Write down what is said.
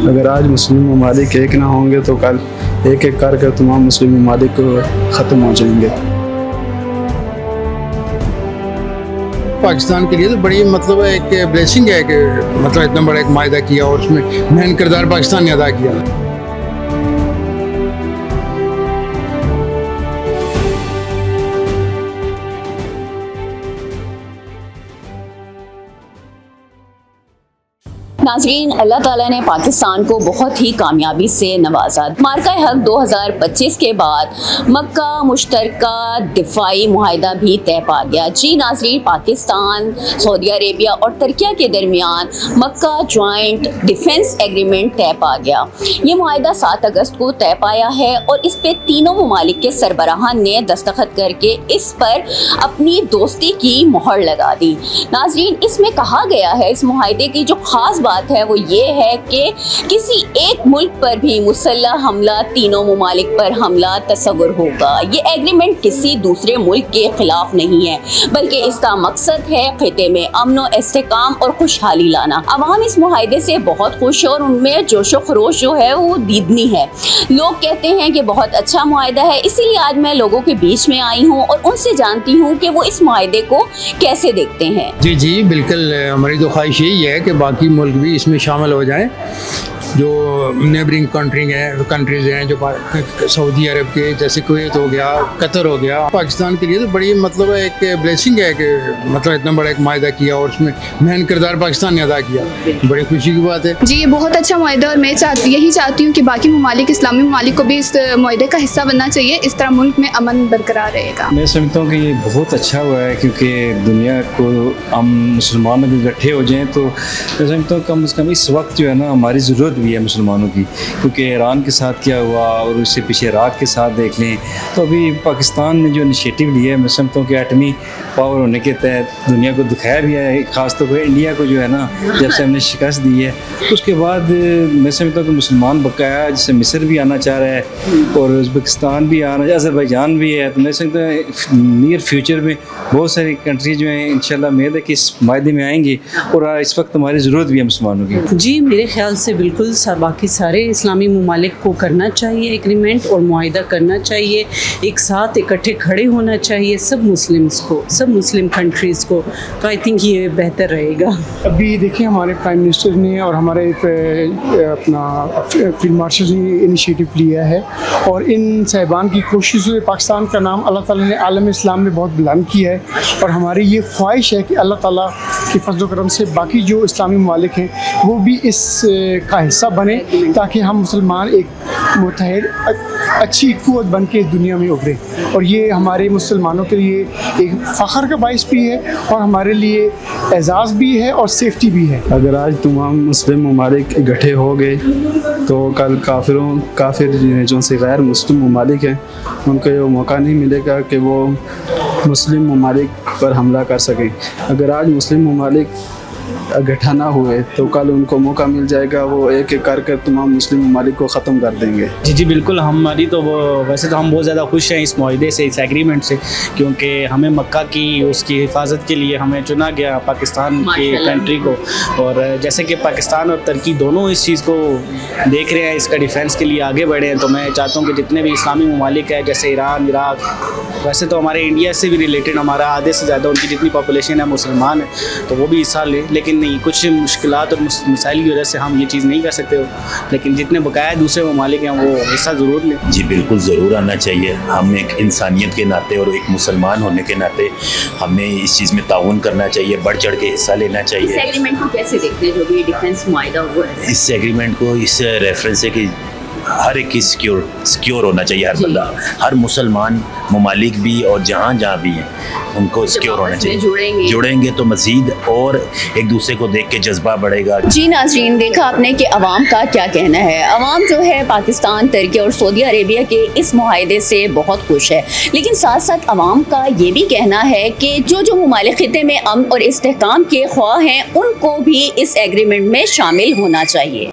اگر آج مسلم ممالک ایک نہ ہوں گے تو کل ایک ایک کر تمام مسلم ممالک ختم ہو جائیں گے۔ پاکستان کے لیے تو بڑی ایک بلیسنگ ہے کہ اتنا بڑا ایک معاہدہ کیا اور اس میں مین کردار پاکستان نے ادا کیا۔ ناظرین، اللہ تعالیٰ نے پاکستان کو بہت ہی کامیابی سے نوازا۔ مارکہ حق 2025 کے بعد مکہ مشترکہ دفاعی معاہدہ بھی طے پا گیا۔ جی ناظرین، پاکستان، سعودی عربیہ اور ترکیہ کے درمیان مکہ جوائنٹ ڈیفنس ایگریمنٹ طے پا گیا۔ یہ معاہدہ 7 اگست کو طے پایا ہے اور اس پہ تینوں ممالک کے سربراہان نے دستخط کر کے اس پر اپنی دوستی کی مہر لگا دی۔ ناظرین، اس میں کہا گیا ہے، اس معاہدے کی جو خاص بات ہے وہ یہ ہے کہ کسی ایک ملک پر بھی مسلح حملہ تینوں ممالک پر حملہ تصور ہوگا۔ یہ ایگریمنٹ کسی دوسرے ملک کے خلاف نہیں ہے، بلکہ اس کا مقصد ہے خطے میں امن و استحکام اور خوشحالی لانا۔ عوام اس معاہدے سے بہت خوش ہے اور ان میں جوش و خروش جو ہے وہ دیدنی ہے۔ لوگ کہتے ہیں کہ بہت اچھا معاہدہ ہے، اسی لیے آج میں لوگوں کے بیچ میں آئی ہوں اور ان سے جانتی ہوں کہ وہ اس معاہدے کو کیسے دیکھتے ہیں۔ جی بالکل، ہماری تو خواہش یہی ہے کہ باقی ملک بھی اس میں شامل ہو جائیں، جو نیبرنگ کنٹریز ہیں، جو سعودی عرب کے جیسے کویت ہو گیا، قطر ہو گیا۔ پاکستان کے لیے تو بڑی ایک بلیسنگ ہے کہ اتنا بڑا ایک معاہدہ کیا اور اس میں مین کردار پاکستان نے ادا کیا، بڑی خوشی کی بات ہے۔ جی، یہ بہت اچھا معاہدہ اور میں یہی چاہتی ہوں کہ باقی ممالک، اسلامی ممالک کو بھی اس معاہدے کا حصہ بننا چاہیے، اس طرح ملک میں امن برقرار رہے گا۔ میں سمجھتا ہوں کہ یہ بہت اچھا ہوا ہے، کیونکہ دنیا کو ہم مسلمان بھی اکٹھے ہو جائیں تو میں سمجھتا ہوں کم از کم اس وقت جو ہے نا ہماری ضرورت بھی ہے مسلمانوں کی، کیونکہ ایران کے ساتھ کیا ہوا اور اس سے پیچھے عراق کے ساتھ دیکھ لیں، تو ابھی پاکستان نے جو انیشیٹو لیا ہے، میں سمجھتا ہوں کہ ایٹمی پاور ہونے کے تحت دنیا کو دکھایا بھی ہے، خاص طور پہ انڈیا کو جو ہے نا جب سے ہم نے شکست دی ہے اس کے بعد میں سمجھتا ہوں کہ مسلمان بقایا، جیسے مصر بھی آنا چاہ رہا ہے اور ازبکستان بھی آنا، آذربائیجان بھی ہے، تو میں سمجھتا ہوں نیئر فیوچر میں بہت ساری کنٹری جو ہیں انشاءاللہ امید ہے کہ اس معاہدے میں آئیں گی اور اس وقت ہماری ضرورت بھی ہے مسلمانوں کی۔ جی، میرے خیال سے بالکل باقی سارے اسلامی ممالک کو کرنا چاہیے ایگریمنٹ اور معاہدہ کرنا چاہیے، ایک ساتھ اکٹھے کھڑے ہونا چاہیے سب مسلمس کو، سب مسلم کنٹریز کو، تو آئی تھنک یہ بہتر رہے گا۔ ابھی دیکھیں ہمارے پرائم منسٹر نے اور ہمارے اپنا فیلڈ مارشل نے انیشیٹو لیا ہے اور ان صاحبان کی کوششوں سے پاکستان کا نام اللہ تعالیٰ نے عالم اسلام میں بہت بلند کیا ہے، اور ہماری یہ خواہش ہے کہ اللہ تعالیٰ کے فضل و کرم سے باقی جو اسلامی ممالک ہیں وہ بھی اس کا حصہ بنے، تاکہ ہم مسلمان ایک متحد اچھی قوت بن کے اس دنیا میں ابھریں، اور یہ ہمارے مسلمانوں کے لیے ایک فخر کا باعث بھی ہے اور ہمارے لیے اعزاز بھی ہے اور سیفٹی بھی ہے۔ اگر آج تمام مسلم ممالک اکٹھے ہو گئے تو کل کافر جو سے غیر مسلم ممالک ہیں ان کو یہ موقع نہیں ملے گا کہ وہ مسلم ممالک پر حملہ کر سکیں۔ اگر آج مسلم ممالک اکٹھا نہ ہوئے تو کل ان کو موقع مل جائے گا، وہ ایک ایک کر تمام مسلم ممالک کو ختم کر دیں گے۔ جی بالکل، ہماری تو ویسے تو ہم بہت زیادہ خوش ہیں اس معاہدے سے، اس ایگریمنٹ سے، کیونکہ ہمیں مکہ کی اس کی حفاظت کے لیے ہمیں چنا گیا پاکستان کی کنٹری کو، اور جیسے کہ پاکستان اور ترکی دونوں اس چیز کو دیکھ رہے ہیں، اس کا ڈیفینس کے لیے آگے بڑھے ہیں، تو میں چاہتا ہوں کہ جتنے بھی اسلامی ممالک ہیں جیسے ایران، عراق، ویسے تو ہمارے انڈیا سے بھی ریلیٹڈ ہمارا آدھے سے زیادہ ان کی جتنی پاپولیشن ہے مسلمان ہیں، تو وہ بھی حصہ لیں، لیکن نہیں، کچھ مشکلات اور مسائل کی وجہ سے ہم یہ چیز نہیں کر سکتے، لیکن جتنے بقایا دوسرے ممالک ہیں وہ حصہ ضرور لیں۔ جی بالکل ضرور آنا چاہیے، ہم ایک انسانیت کے ناطے اور ایک مسلمان ہونے کے ناطے ہمیں اس چیز میں تعاون کرنا چاہیے، بڑھ چڑھ کے حصہ لینا چاہیے۔ اس ایگریمنٹ کو کیسے دیکھتے ہیں جو بھی ڈیفنس معاہدہ ہوا ہے؟ اس ایگریمنٹ کو اس ریفرنس سے کہ ہر ایک کی سیکیور ہونا چاہیے، ہر بندہ، ہر مسلمان ممالک بھی اور جہاں بھی ہیں ان کو سیکیور ہونا چاہیے۔ جڑیں گے تو مزید اور ایک دوسرے کو دیکھ کے جذبہ بڑھے گا۔ جی ناظرین، دیکھا آپ نے کہ عوام کا کیا کہنا ہے۔ عوام جو ہے پاکستان، ترکی اور سعودی عربیہ کے اس معاہدے سے بہت خوش ہے، لیکن ساتھ ساتھ عوام کا یہ بھی کہنا ہے کہ جو ممالک خطے میں امن اور استحکام کے خواہاں ہیں ان کو بھی اس ایگریمنٹ میں شامل ہونا چاہیے۔